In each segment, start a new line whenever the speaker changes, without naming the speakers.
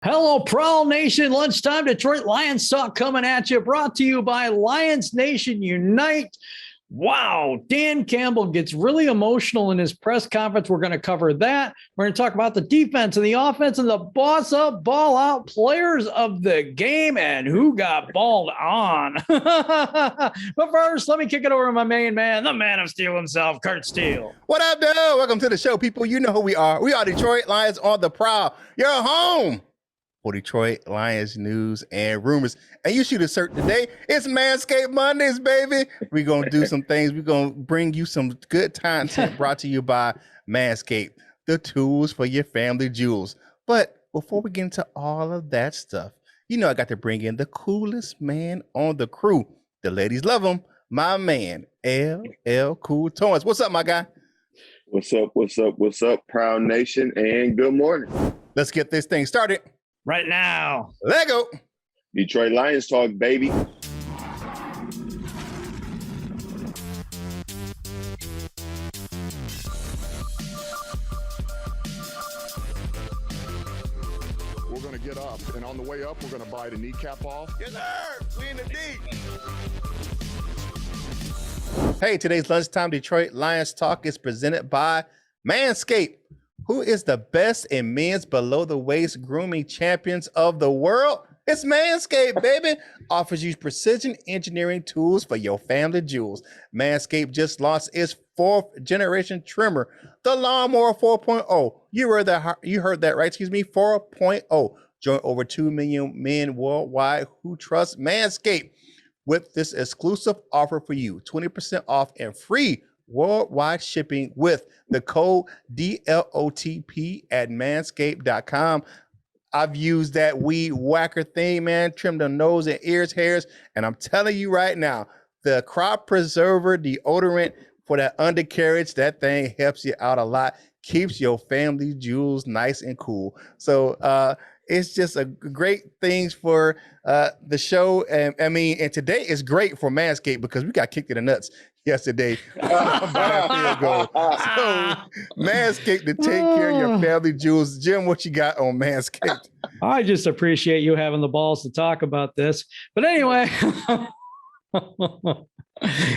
Hello, Prowl Nation. Lunchtime Detroit Lions Talk coming at you. Brought to you by Lions Nation Unite. Wow, Dan Campbell gets really emotional in his press conference. We're going to cover that. We're going to talk about the defense and the offense and the boss up, ball out players of the game and who got balled on. But first, let me kick it over to my main man, the man of steel himself, Kurt Steele.
What up, dude? Welcome to the show, people. You know who we are. We are Detroit Lions on the Prowl. You're home for Detroit Lions news and rumors. And you shoot a shirt today. It's Manscaped Mondays, baby. We're going to do some things. We're going to bring you some good content brought to you by Manscaped, the tools for your family jewels. But before we get into all of that stuff, you know I got to bring in the coolest man on the crew. The ladies love him. My man, LL Cool Toys. What's up, my guy?
What's up? What's up? What's up, Proud Nation? And good morning.
Let's get this thing started.
Right now.
Let go.
Detroit Lions talk, baby.
We're going to get up, and on the way up, we're going to bite a kneecap off.
Yes, sir. We in the deep. Hey, today's Lunchtime Detroit Lions Talk is presented by Manscaped, who is the best in men's below-the-waist grooming champions of the world. It's Manscaped, baby. Offers you precision engineering tools for your family jewels. Manscaped just launched its 4th generation trimmer, the Lawnmower 4.0. You heard that right, 4.0. Join over 2 million men worldwide who trust Manscaped with this exclusive offer for you. 20% off and free worldwide shipping with the code DLOTP at manscaped.com. I've used that weed whacker thing, man, trim the nose and ears hairs. And I'm telling you right now, the crop preserver deodorant for that undercarriage, that thing helps you out a lot, keeps your family jewels nice and cool. So it's just a great things for the show. And today is great for Manscaped because we got kicked in the nuts yesterday by a field goal. So Manscaped to take care of your family jewels. Jim, what you got on Manscaped?
I just appreciate you having the balls to talk about this. But anyway,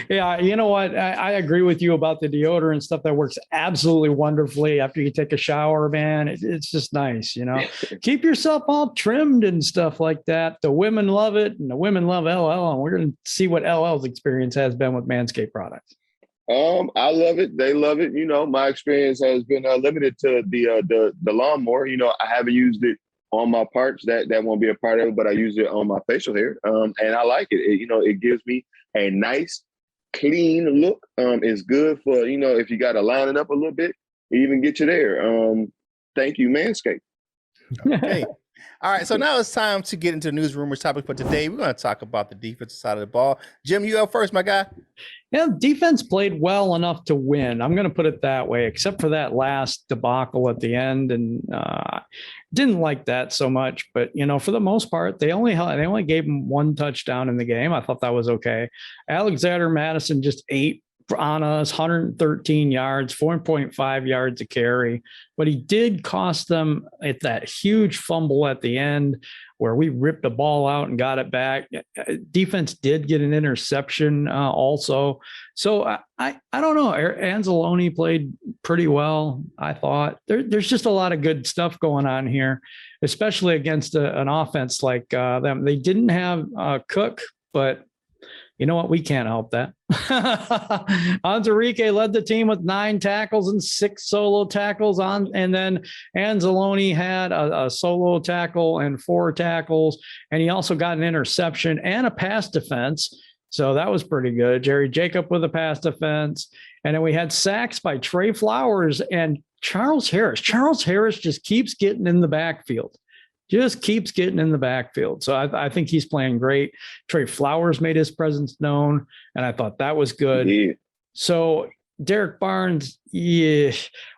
yeah, you know what? I agree with you about the deodorant stuff. That works absolutely wonderfully after you take a shower, man. It's just nice, you know. Keep yourself all trimmed and stuff like that. The women love it, and the women love LL. And we're going to see what LL's experience has been with Manscaped products.
I love it. They love it. You know, my experience has been limited to the lawnmower. You know, I haven't used it on my parts. That won't be a part of it, but I use it on my facial hair. And I like it. It gives me a nice, clean look. It's good for, if you got to line it up a little bit, even get you there. Thank you, Manscaped.
Okay. All right. So now it's time to get into the news rumors topic for today. We're going to talk about the defensive side of the ball. Jim, you up first, my guy.
Yeah, defense played well enough to win. I'm going to put it that way, except for that last debacle at the end. And didn't like that so much. But, for the most part, they only gave him one touchdown in the game. I thought that was okay. Alexander Madison just ate on us, 113 yards, 4.5 yards a carry. But he did cost them at that huge fumble at the end where we ripped the ball out and got it back. Defense did get an interception also. So I don't know. Anzalone played pretty well, I thought. There's just a lot of good stuff going on here, especially against an offense like them. They didn't have Cook, but you know what? We can't help that. Onwuzurike led the team with 9 tackles and 6 solo tackles and then Anzalone had a solo tackle and 4 tackles, and he also got an interception and a pass defense. So that was pretty good. Jerry Jacob with a pass defense. And then we had sacks by Trey Flowers and Charles Harris. Charles Harris just keeps getting in the backfield. So I think he's playing great. Trey Flowers made his presence known, and I thought that was good. Yeah. So Derek Barnes, yeah,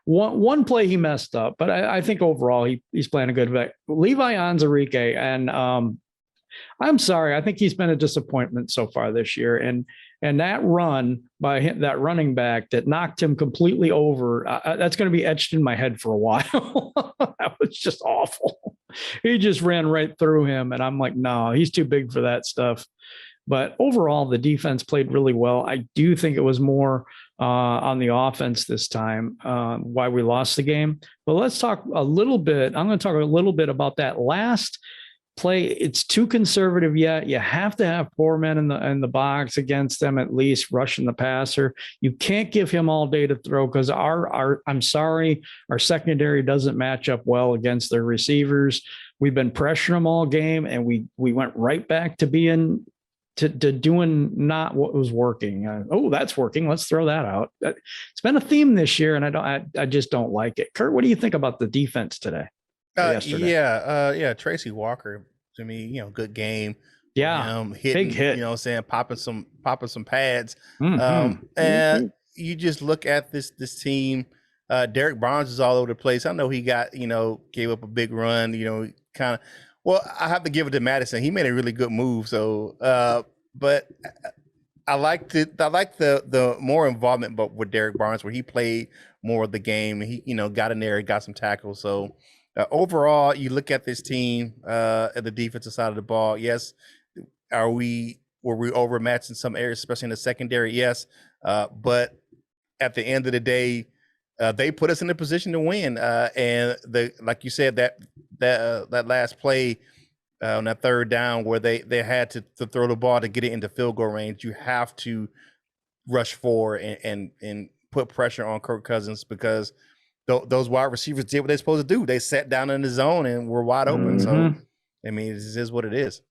one play he messed up, but I think overall he's playing a good back. Levi Onwuzurike, and I'm sorry. I think he's been a disappointment so far this year. And that run by him, that running back that knocked him completely over, that's going to be etched in my head for a while. That was just awful. He just ran right through him. And I'm like, no, he's too big for that stuff. But overall, the defense played really well. I do think it was more on the offense this time, why we lost the game. But let's talk a little bit. I'm going to talk a little bit about that last play. It's too conservative yet. You have to have 4 men in the box against them, at least rushing the passer. You can't give him all day to throw because I'm sorry, our secondary doesn't match up well against their receivers. We've been pressuring them all game, and we went right back to being to doing not what was working. That's working. Let's throw that out. It's been a theme this year, and I just don't like it. Kurt, what do you think about the defense today?
Yeah. Tracy Walker, to me, good game.
Yeah,
hitting,
big hit.
You know what I'm saying, popping some pads.
Mm-hmm.
You just look at this team. Derek Barnes is all over the place. I know he got, gave up a big run, kind of. Well, I have to give it to Madison. He made a really good move. So, but I like the more involvement, but with Derek Barnes, where he played more of the game. He, got in there, got some tackles. So, overall, you look at this team at the defensive side of the ball. Yes, were we overmatched in some areas, especially in the secondary? Yes, but at the end of the day, they put us in a position to win. And like you said, that last play on that third down where they had to throw the ball to get it into field goal range, you have to rush forward and put pressure on Kirk Cousins, because those wide receivers did what they're supposed to do. They sat down in the zone and were wide open. So, I mean, this is what it is.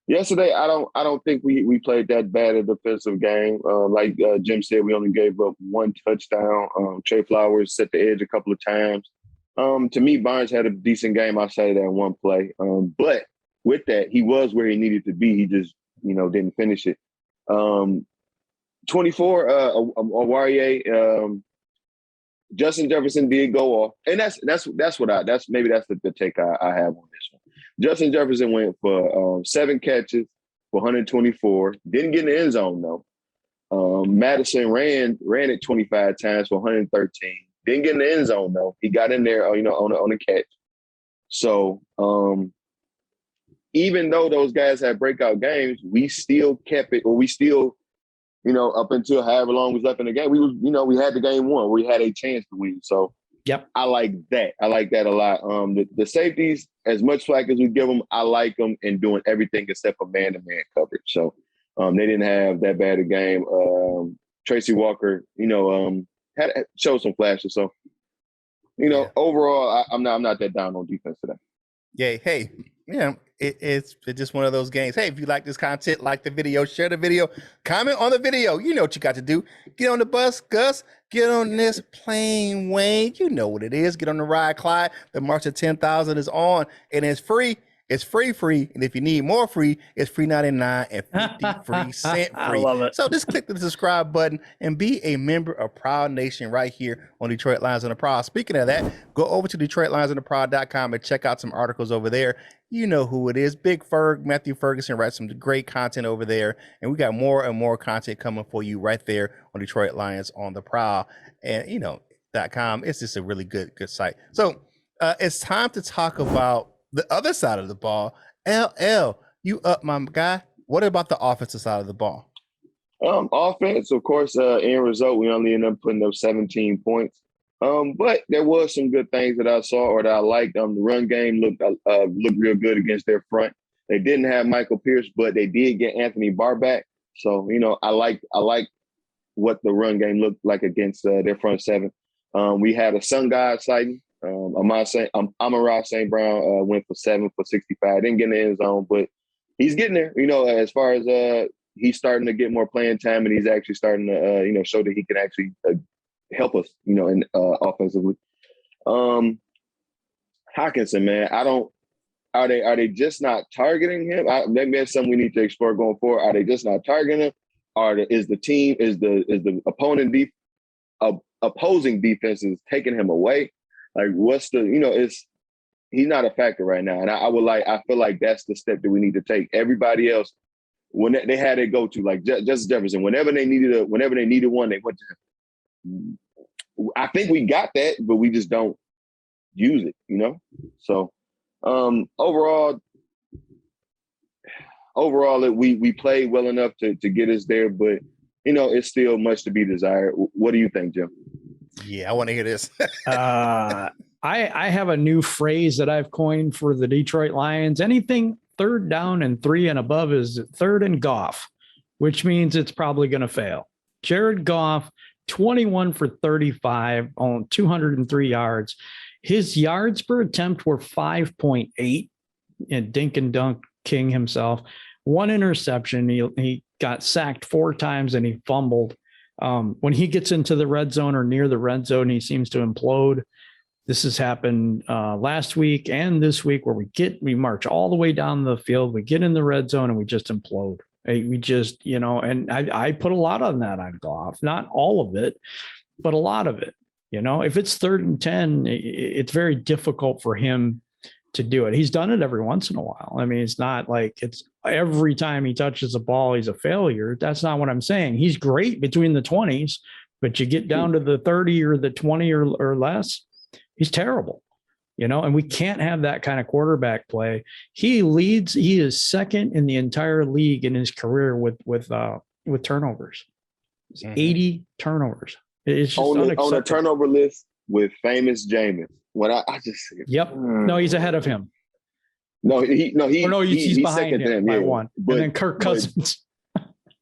Yesterday, I don't think we played that bad a defensive game. Like Jim said, we only gave up 1 touchdown. Trey Flowers set the edge a couple of times. To me, Barnes had a decent game outside of that one play. But with that, he was where he needed to be. He just, didn't finish it. 24, Awarie, Justin Jefferson did go off, and that's the take I have on this one. Justin Jefferson went for 7 catches for 124. Didn't get in the end zone though. Madison ran it 25 times for 113. Didn't get in the end zone though. He got in there, on a catch. So even though those guys had breakout games, we still kept it, or we still, up until however long was left in the game, we had the game won. We had a chance to win. So.
Yep.
I like that. I like that a lot. The safeties, as much slack as we give them, I like them in doing everything except for man-to-man coverage. So they didn't have that bad a game. Tracy Walker, showed some flashes. So, overall, I'm not that down on defense today.
Yeah. Hey, it's just one of those games. Hey, if you like this content, like the video, share the video, comment on the video. You know what you got to do. Get on the bus, Gus. Get on this plane, Wayne. You know what it is. Get on the ride, Clyde. The March of 10,000 is on, and it's free. It's free. And if you need more free, it's free 99 and 50 free cent free.
I love it.
So just click the subscribe button and be a member of Prowl Nation right here on Detroit Lions and the Prowl. Speaking of that, go over to DetroitLionsandtheProwl.com and check out some articles over there. You know who it is. Big Ferg, Matthew Ferguson writes some great content over there. And we got more and more content coming for you right there on Detroit Lions on the Prowl. And, .com. It's just a really good site. So it's time to talk about the other side of the ball. LL, you up, my guy. What about the offensive side of the ball?
Offense, of course, end result, we only ended up putting up 17 points. But there was some good things that I saw or that I liked. The run game looked real good against their front. They didn't have Michael Pierce, but they did get Anthony Barr back. So, I like what the run game looked like against their front seven. We had a Sun God sighting. Amon-Ra St. Brown went for 7 for 65. Didn't get in the end zone, but he's getting there. As far as he's starting to get more playing time, and he's actually starting to show that he can actually help us, in offensively. Hockenson, man, are they just not targeting him? Maybe that's something we need to explore going forward. Are they just not targeting him? Is the opposing defense is taking him away? Like, what's the, he's not a factor right now. And I feel like that's the step that we need to take. Everybody else, when they had it go to, like Justice Jefferson, whenever they needed one, they went to him. I think we got that, but we just don't use it, you know? So overall, we played well enough to get us there, but you know, it's still much to be desired. What do you think, Jim?
Yeah, I want to hear this.
I have a new phrase that I've coined for the Detroit Lions. Anything third down and 3 and above is third and Goff, which means it's probably going to fail. Jared Goff, 21 for 35 on 203 yards. His yards per attempt were 5.8, and dink and dunk king himself. 1 interception. He got sacked 4 times and he fumbled. When he gets into the red zone or near the red zone, he seems to implode. This has happened last week and this week, where we march all the way down the field, we get in the red zone and we just implode. We just, you know, and I put a lot on that on Goff, not all of it, but a lot of it. You know, if it's 3rd and 10, it's very difficult for him to do it. He's done it every once in a while. I mean, it's not like it's every time he touches a ball, he's a failure. That's not what I'm saying. He's great between the 20s, but you get down to the 30 or the 20 or less, he's terrible, you know, and we can't have that kind of quarterback play. He is second in the entire league in his career with turnovers. 80 turnovers. It's just
on a turnover list with famous Jameis. When I just said,
yep. No, he's ahead of him.
He's
behind
second to him
by
yeah.
one.
But,
and then Kirk Cousins.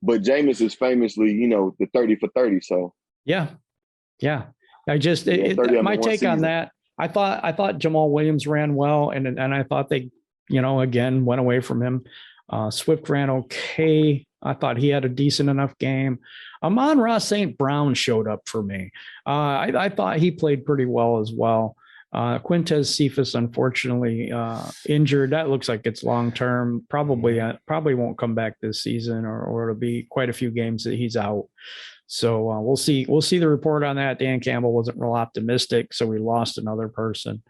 But Jameis is famously, you know, the 30 for 30. So
yeah. I just my take on that. I thought Jamal Williams ran well, and I thought they, you know, again went away from him. Swift ran okay. I thought he had a decent enough game. Amon-Ra St. Brown showed up for me. I thought he played pretty well as well. Quintez Cephas, unfortunately, injured. That looks like it's long-term. Probably won't come back this season, or it'll be quite a few games that he's out. So we'll see. We'll see the report on that. Dan Campbell wasn't real optimistic, so we lost another person.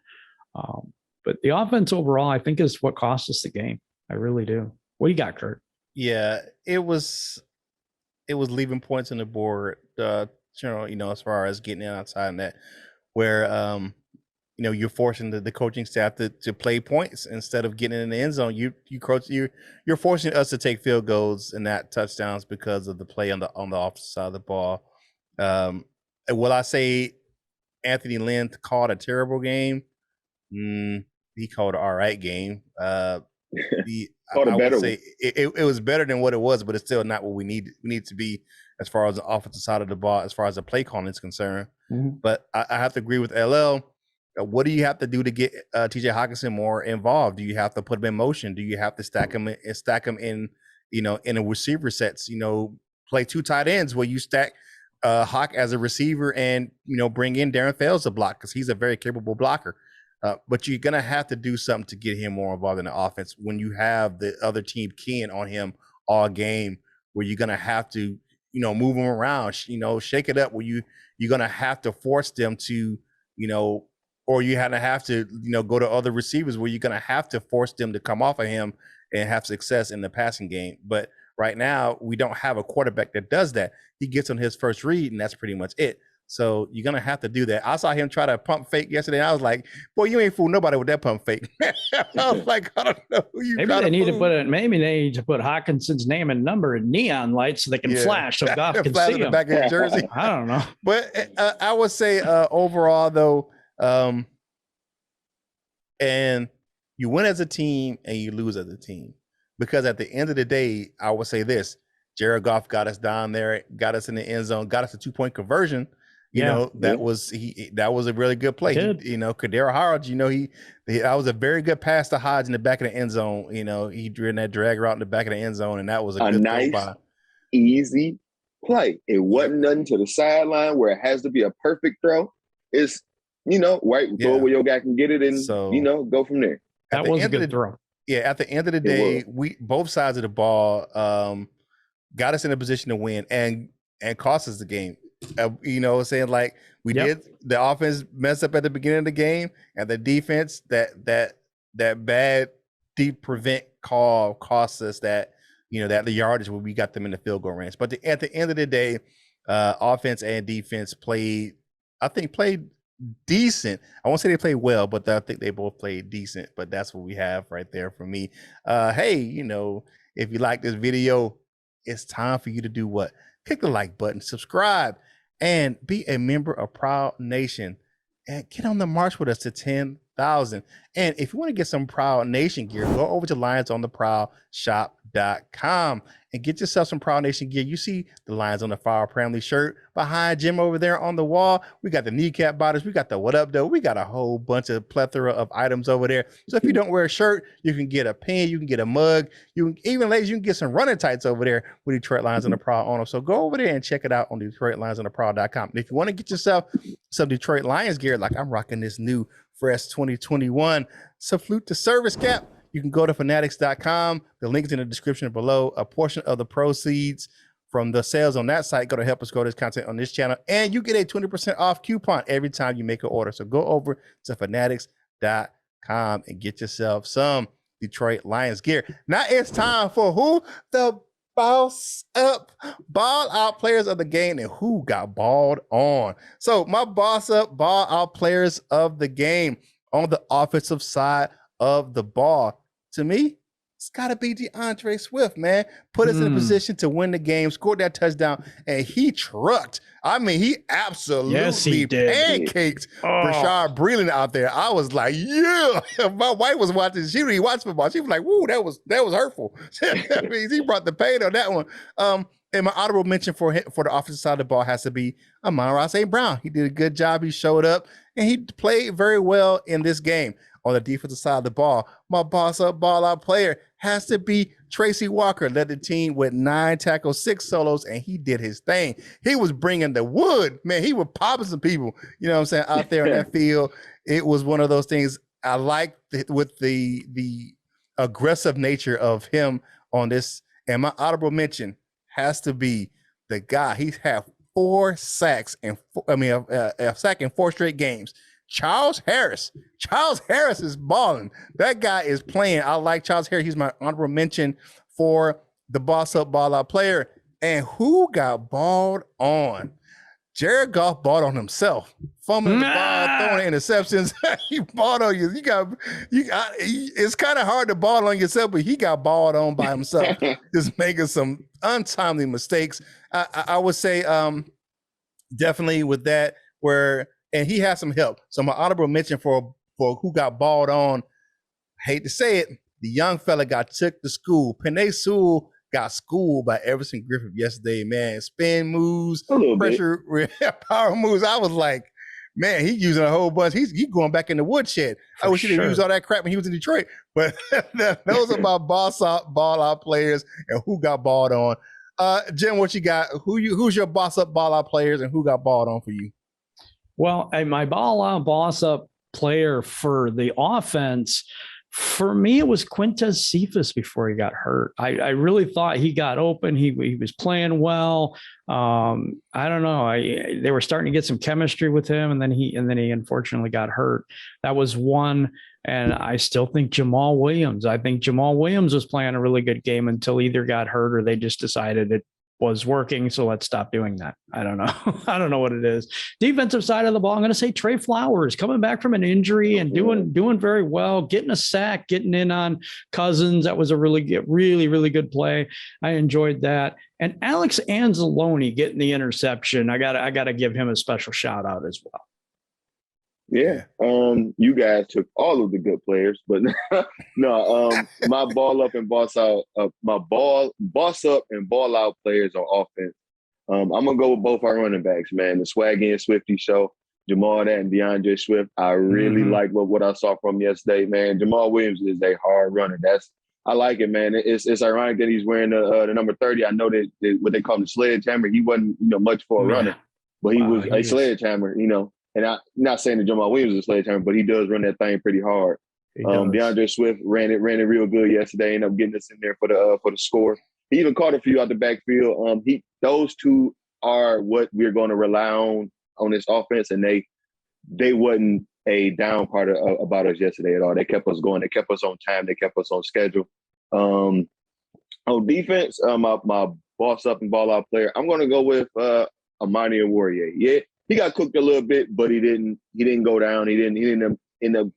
But the offense overall, I think, is what cost us the game. I really do. What do you got, Kurt?
Yeah, it was leaving points on the board. You know, as far as getting in outside net, where you know, you're forcing the coaching staff to play points instead of getting in the end zone. You're forcing us to take field goals and not touchdowns because of the play on the offensive side of the ball. Will I say Anthony Lynn called a terrible game? He called an all right game. I would say it was better than what it was, but it's still not what we need to be as far as the offensive side of the ball, as far as the play calling is concerned. Mm-hmm. But I have to agree with LL. What do you have to do to get TJ Hawkinson more involved? Do you have to put him in motion? Do you have to stack him in, you know, in a receiver sets? You know, play 2 tight ends where you stack Hawk as a receiver and, you know, bring in Darren Fells to block, because he's a very capable blocker. But you're gonna have to do something to get him more involved in the offense when you have the other team keying on him all game, where you're gonna have to, you know, move him around, you know, shake it up, where you're gonna have to force them to, you know, or you have to, you know, go to other receivers where you're going to have to force them to come off of him and have success in the passing game. But right now, we don't have a quarterback that does that. He gets on his first read, and that's pretty much it. So you're going to have to do that. I saw him try to pump fake yesterday, and I was like, boy, you ain't fool nobody with that pump fake. I was like, I don't know who you
maybe they need to put Hawkinson's name and number in neon lights so they can flash so Goff can see him.
Back in his jersey.
I don't know.
But I would say overall, though, and you win as a team and you lose as a team, because at the end of the day, I would say this: Jared Goff got us down there, got us in the end zone, got us a 2-point conversion. You know, that was a really good play. You know, Kadera Hodge, you know, that was a very good pass to Hodge in the back of the end zone. You know, he drew in that drag route in the back of the end zone, and that was a good
nice,
throw by.
Easy play. It wasn't nothing to the sideline where it has to be a perfect throw. It's, you know, throw it where your guy can get it, and you know, go from there.
That was a good throw.
Yeah, at the end of the day, we both sides of the ball got us in a position to win and cost us the game. You know, saying like We
Yep.
did the offense mess up at the beginning of the game, and the defense that bad deep prevent call cost us that that the yardage where we got them in the field goal range. But at the end of the day, offense and defense played decent. I won't say they played well, but I think they both played decent. But that's what we have right there for me. Hey, if you like this video, it's time for you to do what? Click the like button, subscribe, and be a member of Prowl Nation. And get on the march with us to 10,000. And if you want to get some Prowl Nation gear, go over to lionsontheprowlshop.com and get yourself some Prowl Nation gear. You see the Lions on the Fire family shirt behind Jim over there on the wall. We got the kneecap bodies. We got the what up though. We got a whole bunch of plethora of items over there. So if you don't wear a shirt, you can get a pin, you can get a mug, you can get some running tights over there with Detroit Lions on the Prowl on them. So go over there and check it out on DetroitLionsOnTheProwl.com. And if you want to get yourself some Detroit Lions gear, like I'm rocking this new fresh 2021 Salute to Service cap, you can go to fanatics.com. The link is in the description below. A portion of the proceeds from the sales on that site go to help us grow this content on this channel. And you get a 20% off coupon every time you make an order. So go over to fanatics.com and get yourself some Detroit Lions gear. Now it's time for who? The boss up, ball out players of the game and who got balled on. So my boss up, ball out players of the game on the offensive side of the ball. To me, it's got to be DeAndre Swift, man. Put us in a position to win the game, scored that touchdown, and he trucked. I mean, he absolutely pancaked Rashad Breeland out there. I was like, yeah. My wife was watching. She really watched football. She was like, woo, that was hurtful. I mean, he brought the pain on that one. And my honorable mention for the offensive side of the ball has to be Amon-Ra St. Brown. He did a good job. He showed up, and he played very well in this game. On the defensive side of the ball, my boss up, ball out player has to be Tracy Walker. Led the team with 9 tackles, 6 solos, and he did his thing. He was bringing the wood, man. He was popping some people, out there in that field. It was one of those things I liked with the aggressive nature of him on this. And my honorable mention has to be the guy. He's had 4 sacks and a sack in 4 straight games. Charles Harris. Charles Harris is balling. That guy is playing. I like Charles Harris. He's my honorable mention for the boss up, ball out player. And who got balled on? Jared Goff balled on himself. Fumbling the ball, throwing interceptions. He balled on you. It's kind of hard to ball on yourself, but he got balled on by himself. Just making some untimely mistakes. I would say definitely with that and he has some help. So my honorable mention for who got balled on, hate to say it, the young fella got took to school. Penei Sewell got schooled by Everson Griffith yesterday, man. Spin moves, pressure, power moves. I was like, man, he's using a whole bunch. He's going back in the woodshed. I wish he didn't use all that crap when he was in Detroit. But those are my ball out players and who got balled on. Jim, what you got? Who's your boss up, ball out players and who got balled on for you?
Well, my ball out, boss up player for the offense, for me, it was Quintez Cephas before he got hurt. I really thought he got open. He was playing well. I don't know. They were starting to get some chemistry with him, and then he unfortunately got hurt. That was one. And I still think Jamal Williams. I think Jamal Williams was playing a really good game until either got hurt or they just decided it was working, so let's stop doing that. I don't know. I don't know what it is. Defensive side of the ball, I'm going to say Trey Flowers coming back from an injury and doing very well, getting a sack, getting in on Cousins. That was a really good play. I enjoyed that. And Alex Anzalone getting the interception. I got to give him a special shout out as well.
Yeah. You guys took all of the good players, but no, my ball up and boss out, my boss up and ball out players on offense. I'm gonna go with both our running backs, man. The Swaggy and Swifty show, Jamal and DeAndre Swift. I really like what I saw from yesterday, man. Jamal Williams is a hard runner. I like it, man. It's ironic that he's wearing the number 30. I know that what they call him the sledgehammer. He wasn't, much for a runner, but he was a sledgehammer, And I'm not saying that Jamal Williams is a sledgehammer, but he does run that thing pretty hard. DeAndre Swift ran it real good yesterday. Ended up getting us in there for the score. He even caught a few out the backfield. Those two are what we're going to rely on on this offense, and they wasn't a down part about us yesterday at all. They kept us going. They kept us on time. They kept us on schedule. On defense, my boss up and ball out player, I'm going to go with Amani Warrior. Yeah, he got cooked a little bit, but he didn't go down. He didn't end up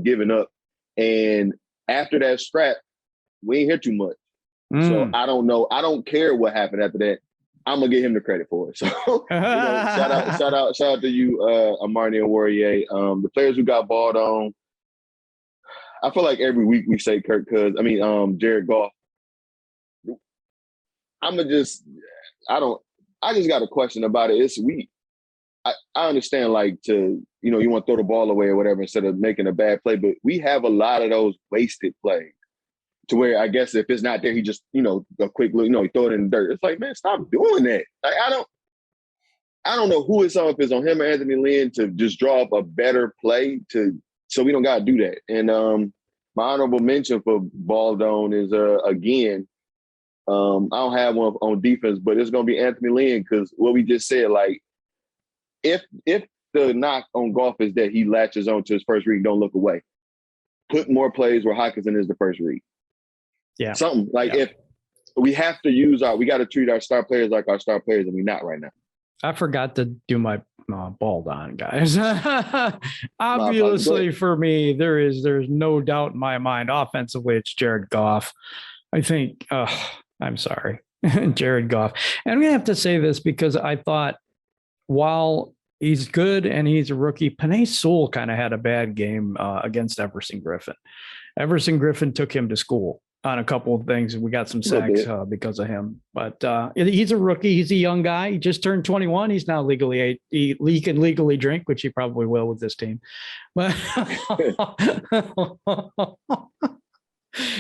giving up. And after that scrap, we ain't hear too much. So I don't know. I don't care what happened after that. I'm gonna give him the credit for it. So shout out to you, Amani and Warrior. The players who got balled on. I feel like every week we say Jared Goff. I just got a question about it. I understand you want to throw the ball away or whatever instead of making a bad play, but we have a lot of those wasted plays. To where I guess if it's not there, he just, a quick look, he throw it in the dirt. It's like, man, stop doing that. Like, I don't know who it's on, if it's on him or Anthony Lynn to just draw up a better play so we don't got to do that. And my honorable mention for Baldone is, again, I don't have one on defense, but it's going to be Anthony Lynn because what we just said, like, if the knock on Goff is that he latches on to his first read, don't look away. Put more plays where Hockenson is the first read.
Yeah.
Something like if we have to we got to treat our star players like our star players, and we're not right now.
I forgot to do my ball on, guys. Obviously, for me, there's no doubt in my mind. Offensively, it's Jared Goff. I think, I'm sorry, Jared Goff. And I'm going to have to say this because I thought while he's good and he's a rookie, Penei Sewell kind of had a bad game against Everson Griffin. Everson Griffin took him to school on a couple of things. We got some sacks because of him, but he's a rookie. He's a young guy. He just turned 21. He's now he can legally drink, which he probably will with this team. But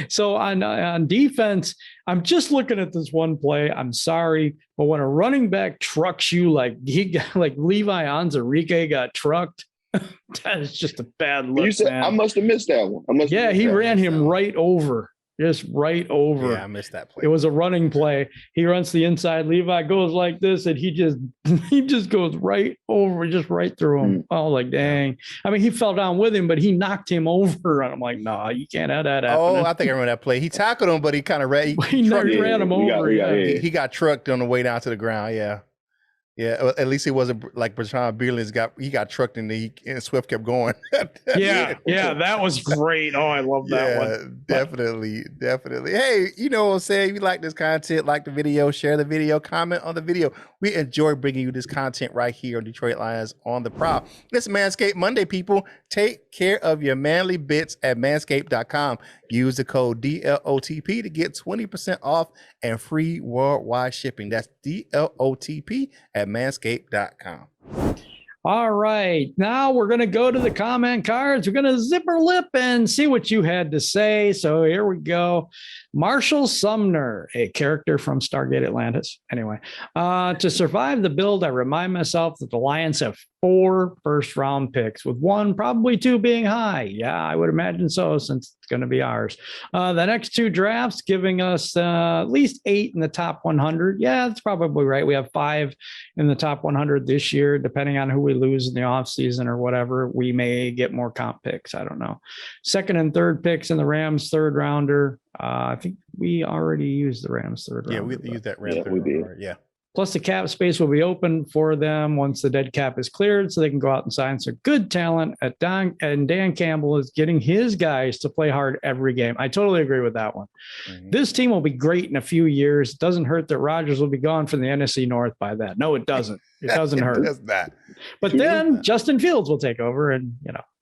so on defense, I'm just looking at this one play. I'm sorry, but when a running back trucks you like Levi Onwuzurike got trucked, that is just a bad look.
You said, man. I must have missed that one.
He ran him right over. Just right over.
Yeah, I missed that play.
It was a running play. He runs the inside. Levi goes like this, and he just goes right over, just right through him. Oh, like dang! I mean, he fell down with him, but he knocked him over, and I'm like, no, you can't have that happen.
Oh, I think I remember that play. He tackled him, but he kind of ran
him over.
He got trucked on the way down to the ground. Yeah. Yeah, at least it wasn't like Brashon Bielan's got trucked and Swift kept going.
yeah, that was great. Oh, I love that one.
Definitely. Hey, you know what I'm saying? If you like this content, like the video, share the video, comment on the video. We enjoy bringing you this content right here on Detroit Lions on the Prowl. It's Manscaped Monday, people. Take care of your manly bits at manscaped.com. Use the code DLOTP to get 20% off and free worldwide shipping. That's DLOTP at manscaped.com.
All right. Now we're going to go to the comment cards. We're going to zip our lip and see what you had to say. So here we go. Marshall Sumner, a character from Stargate Atlantis. Anyway, to survive the build, I remind myself that the Lions have 4 first-round picks, with 1, probably 2 being high. Yeah, I would imagine so, since it's going to be ours. The next 2 drafts giving us at least 8 in the top 100. Yeah, that's probably right. We have 5 in the top 100 this year. Depending on who we lose in the offseason or whatever, we may get more comp picks. I don't know. 2nd and 3rd picks in the Rams 3rd rounder. I think we already used the Rams 3rd rounder.
Yeah, we used that Rams 3rd rounder. Yeah.
Plus, the cap space will be open for them once the dead cap is cleared, so they can go out and sign some good talent. And Dan Campbell is getting his guys to play hard every game. I totally agree with that one. Mm-hmm. This team will be great in a few years. It doesn't hurt that Rodgers will be gone from the NFC North by that. No, it doesn't. It doesn't hurt.
It does not.
But then Justin Fields will take over, and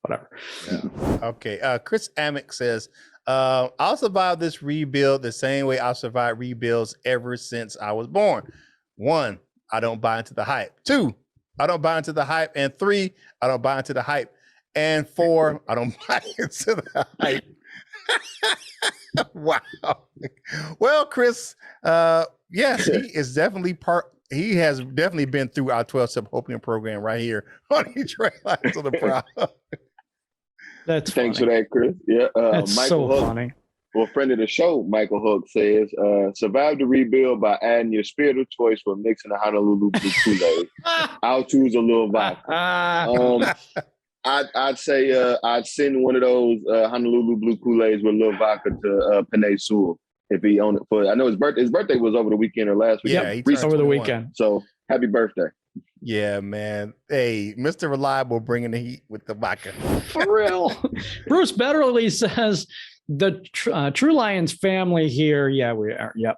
whatever.
Yeah. Okay. Chris Amick says, I'll survive this rebuild the same way I've survived rebuilds ever since I was born. 1, I don't buy into the hype. 2, I don't buy into the hype. And 3, I don't buy into the hype. And 4, I don't buy into the hype. Wow. Well, Chris, yes, he is definitely he has definitely been through our 12-step Hopium program right here on Detroit Lions on the Prowl.
That's
Thanks
funny.
for that, Chris. Yeah,
that's
Michael
so
Hook.
funny.
Well, friend of the show, Michael Hook says, survive the rebuild by adding your spirit of choice for mixing a Honolulu Blue Kool-Aid. I'll choose a little vodka. I'd say I'd send one of those Honolulu Blue Kool-Aids with a little vodka to Panay Sewell if he owned it for. I know his birthday was over the weekend or last week.
Yeah, he turned
over the
21.
weekend.
So happy birthday.
Yeah, man. Hey, Mr. Reliable bringing the heat with the vodka.
For real. Bruce Betterly says the True Lions family here. Yeah, we are. Yep.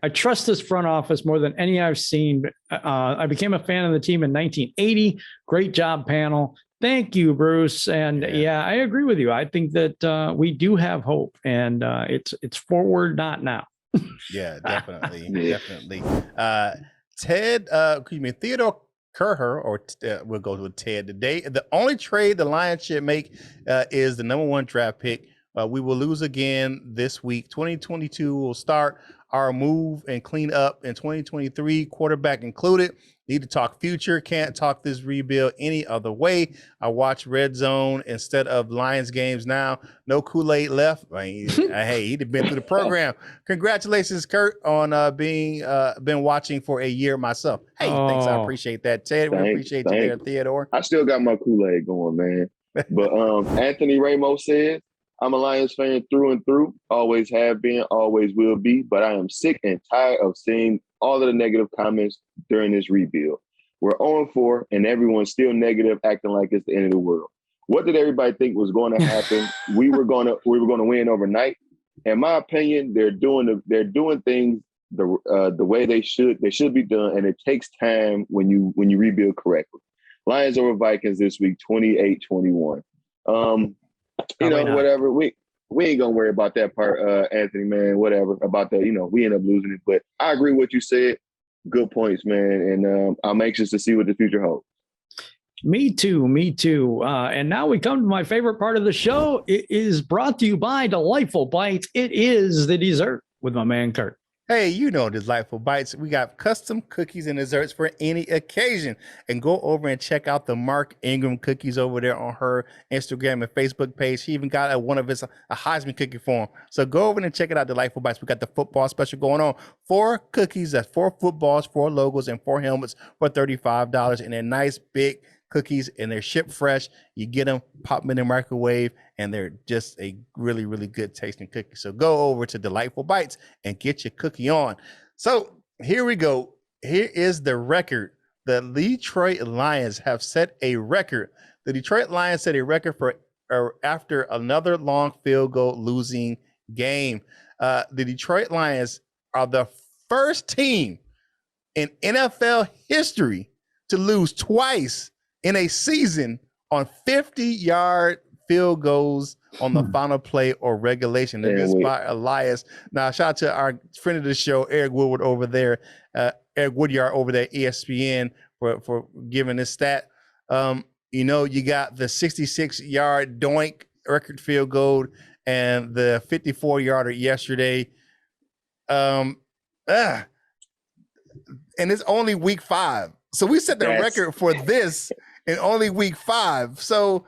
I trust this front office more than any I've seen. I became a fan of the team in 1980. Great job, panel. Thank you, Bruce. And yeah, I agree with you. I think that we do have hope, and it's forward, not now.
Yeah, definitely. Definitely. Theodore Kerher, or we'll go with Ted today. The only trade the Lions should make is the number 1 draft pick. We will lose again this week. 2022 will start our move and clean up in 2023, quarterback included. Need to talk future. Can't talk this rebuild any other way. I watch Red Zone instead of Lions games now. No Kool-Aid left. Hey, he'd have been through the program. Congratulations, Kurt, on being been watching for a year myself. Hey, thanks. I appreciate that, Ted. We appreciate you there, Theodore.
I still got my Kool-Aid going, man. But Anthony Ramos says, I'm a Lions fan through and through. Always have been, always will be. But I am sick and tired of seeing all of the negative comments during this rebuild. We're 0-4, and everyone's still negative, acting like it's the end of the world. What did everybody think was going to happen? we were going to win overnight. In my opinion, they're doing things the way they should be done, and it takes time when you rebuild correctly. Lions over Vikings this week, 28-21. Whatever. We ain't gonna worry about that part, Anthony, man. Whatever about that. We end up losing it. But I agree with what you said. Good points, man. And I'm anxious to see what the future holds.
Me too. And now we come to my favorite part of the show. It is brought to you by Delightful Bites. It is the dessert with my man Kurt.
Hey, Delightful Bites. We got custom cookies and desserts for any occasion. And go over and check out the Mark Ingram cookies over there on her Instagram and Facebook page. She even got a Heisman cookie for him. So go over and check it out, Delightful Bites. We got the football special going on. 4 cookies, that's 4 footballs, 4 logos, and 4 helmets for $35. And they're nice, big cookies, and they're shipped fresh. You get them, pop them in the microwave, and they're just a really, really good tasting cookie. So go over to Delightful Bites and get your cookie on. So here we go. Here is the record. The Detroit Lions have set a record. The Detroit Lions set a record for after another long field goal losing game. The Detroit Lions are the first team in NFL history to lose twice in a season on 50-yard field goals on the final play or regulation against by Elias. Now, shout out to our friend of the show, Eric Woodward over there, Eric Woodyard over there, ESPN, for giving this stat. You got the 66-yard doink record field goal and the 54-yarder yesterday. And it's only week 5. So we set the record for this in only week 5. So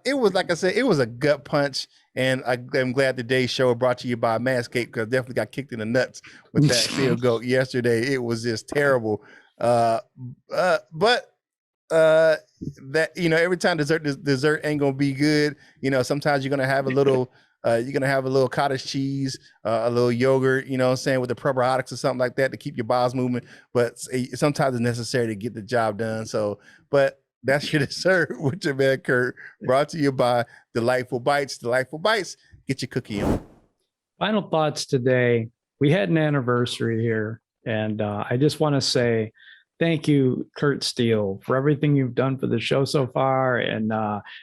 it was, like I said, it was a gut punch. And I'm glad today's show brought to you by Manscaped, because I definitely got kicked in the nuts with that field goal yesterday. It was just terrible. But that, every time dessert ain't gonna be good. Sometimes you're gonna have a little cottage cheese, a little yogurt, with the probiotics or something like that to keep your bowels moving. But sometimes it's necessary to get the job done. So, but that's your dessert with your man Kurt, brought to you by Delightful Bites. Delightful Bites, get your cookie on.
Final thoughts today. We had an anniversary here, and I just want to say thank you, Kurt Steele, for everything you've done for the show so far. And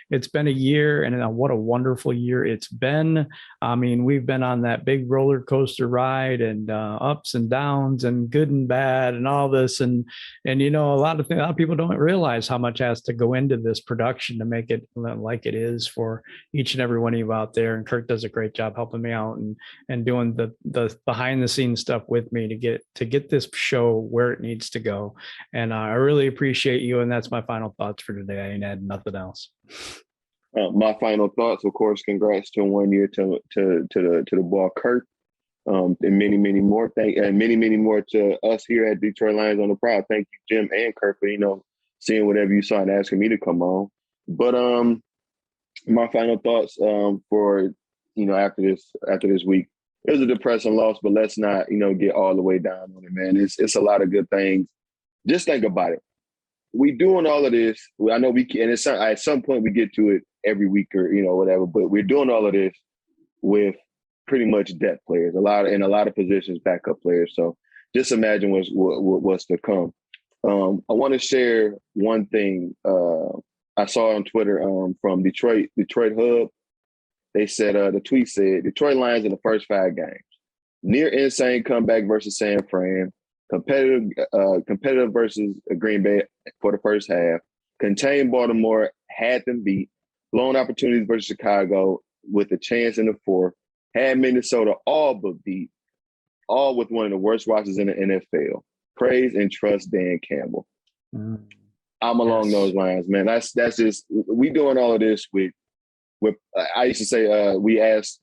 it's been a year, and what a wonderful year it's been. I mean, we've been on that big roller coaster ride, and ups and downs and good and bad and all this. And a lot of people don't realize how much has to go into this production to make it like it is for each and every one of you out there. And Kurt does a great job helping me out and doing the behind the scenes stuff with me to get this show where it needs to go. And I really appreciate you. And that's my final thoughts for today. I ain't adding nothing else.
My final thoughts, of course, congrats to 1 year to the ball, Kurt, and many more. Many more to us here at Detroit Lions on the Prowl. Thank you, Jim and Kurt, for seeing whatever you saw and asking me to come on. But my final thoughts for after this week. It was a depressing loss, but let's not get all the way down on it, man. It's a lot of good things. Just think about it. We doing all of this. I know we can, and at some point we get to it every week or whatever. But we're doing all of this with pretty much depth players, a lot of positions, backup players. So just imagine what's to come. I want to share one thing I saw on Twitter from Detroit Hub. They said the tweet said Detroit Lions in the first 5 games, near insane comeback versus San Fran, competitive versus Green Bay for the first half, contained Baltimore, had them beat, blown opportunities versus Chicago with a chance in the fourth, had Minnesota all but beat, all with one of the worst rosters in the NFL. Praise and trust Dan Campbell. I'm along those lines, man. That's just, we doing all of this with I used to say we asked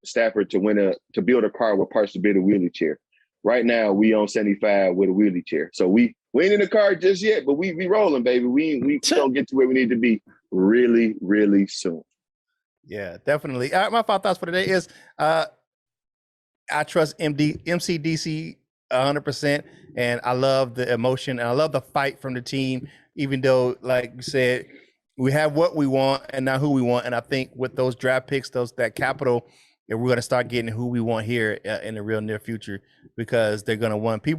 Stafford to build a car with parts to build a wheelie chair. Right now we on 75 with a wheelie chair. So we ain't in the car just yet, but we rolling, baby. We gonna get to where we need to be really, really soon.
Yeah, definitely. My final thoughts for today is I trust MCDC 100%, and I love the emotion and I love the fight from the team, even though, like you said, we have what we want and not who we want. And I think with those draft picks, that capital, and we're going to start getting who we want here in the real near future, because people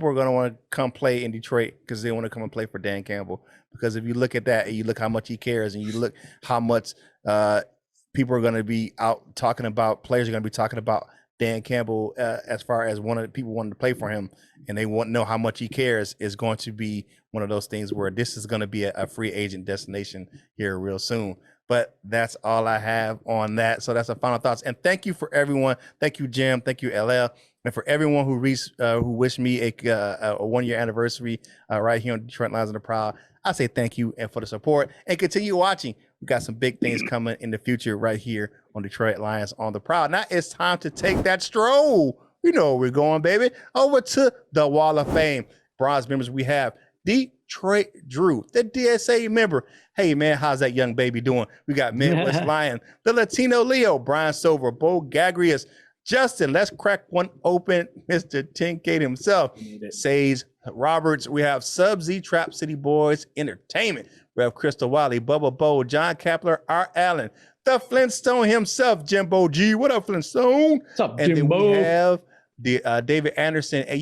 are going to want to come play in Detroit because they want to come and play for Dan Campbell. Because if you look at that and you look how much he cares and you look how much people are going to be out talking about, players are going to be talking about Dan Campbell as far as one of the people wanting to play for him, and they want to know how much he cares, is going to be one of those things where this is going to be a free agent destination here real soon. But that's all I have on that. So that's the final thoughts. And thank you for everyone. Thank you, Jim. Thank you, LL. And for everyone who wished me a 1-year anniversary right here on Detroit Lions on the Prowl, I say thank you and for the support, and continue watching. We got some big things coming in the future right here on Detroit Lions on the Prowl. Now it's time to take that stroll. You know where we're going, baby. Over to the Wall of Fame. Bronze members, we have Detroit Drew, the DSA member. Hey, man, how's that young baby doing? We got Midwest Lion, the Latino Leo, Brian Silver, Bo Gagrius, Justin, let's crack one open, Mr. 10K himself, Sage Roberts. We have Sub-Z, Trap City Boys Entertainment. We have Crystal Wiley, Bubba Bo, John Kapler, R. Allen, the Flintstone himself, Jimbo G. What up, Flintstone?
What's up,
and
Jimbo?
Then we have the David Anderson, and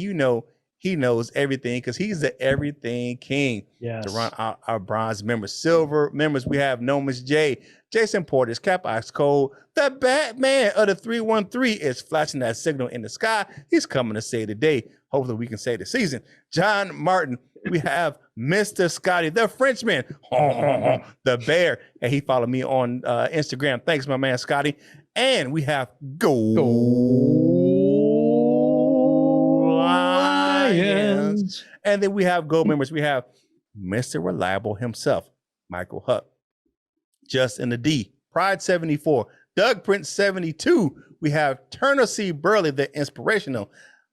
he knows everything because he's the everything king.
Yes.
To run our bronze members. Silver members, we have Nomus J, Jason Portis, Cap Ice Cole, the Batman of the 313 is flashing that signal in the sky. He's coming to save the day. Hopefully we can save the season. John Martin, we have Mr. Scotty, the Frenchman, the Bear, and he followed me on Instagram. Thanks, my man Scotty. And we have Lions. And then we have gold members. We have Mr. Reliable himself, Michael Huck, Justin the D, Pride 74, Doug Prince 72. We have Turner C. Burley, the inspirational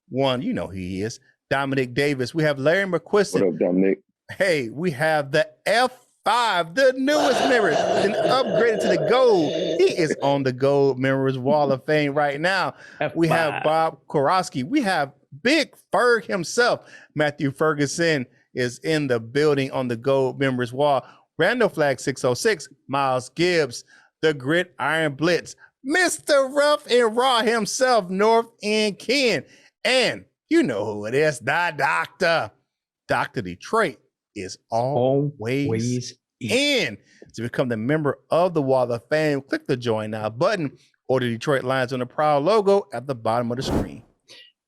one. You know who he is. Dominic Davis. We have Larry McQuiston.
What up, Dominic?
Hey, we have the F5, the newest member, and upgraded to the gold. He is on the gold members Wall of Fame right now. F5. We have Bob Korosky. We have Big Ferg himself. Matthew Ferguson is in the building on the gold members wall. Randall Flag 606, Miles Gibbs, the Grit Iron Blitz, Mr. Rough and Raw himself, North End Ken. And you know who it is, the Doctor. Dr. Detroit is always in. To become the member of the Wall of Fame, click the Join Now button or the Detroit Lions on the Prowl logo at the bottom of the screen.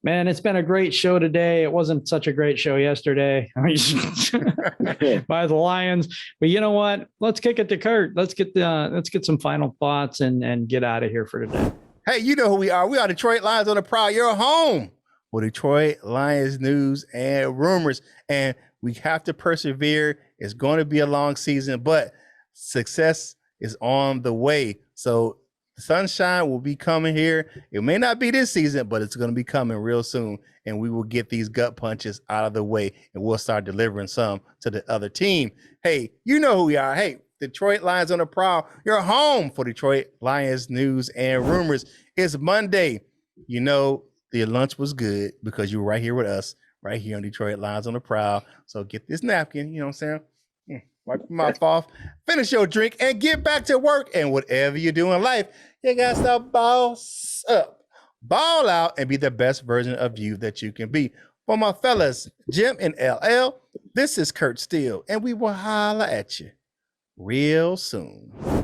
Man, it's been a great show today. It wasn't such a great show yesterday by the Lions, but you know what? Let's kick it to Kurt. Let's get some final thoughts and get out of here for today.
Hey, you know who we are. We are Detroit Lions on the Prowl. You're home for Detroit Lions news and rumors, and we have to persevere. It's going to be a long season, but success is on the way. So sunshine will be coming here. It may not be this season, but it's going to be coming real soon. And we will get these gut punches out of the way and we'll start delivering some to the other team. Hey, you know who we are. Hey, Detroit Lions on the Prowl. You're home for Detroit Lions news and rumors. It's Monday. You know, the lunch was good because you were right here with us, right here on Detroit Lions on the Prowl. So get this napkin, you know what I'm saying? Wipe your mouth off, finish your drink, and get back to work. And whatever you do in life, you got to boss up. Ball out and be the best version of you that you can be. For my fellas, Jim and LL, this is Kurt Steele, and we will holla at you real soon.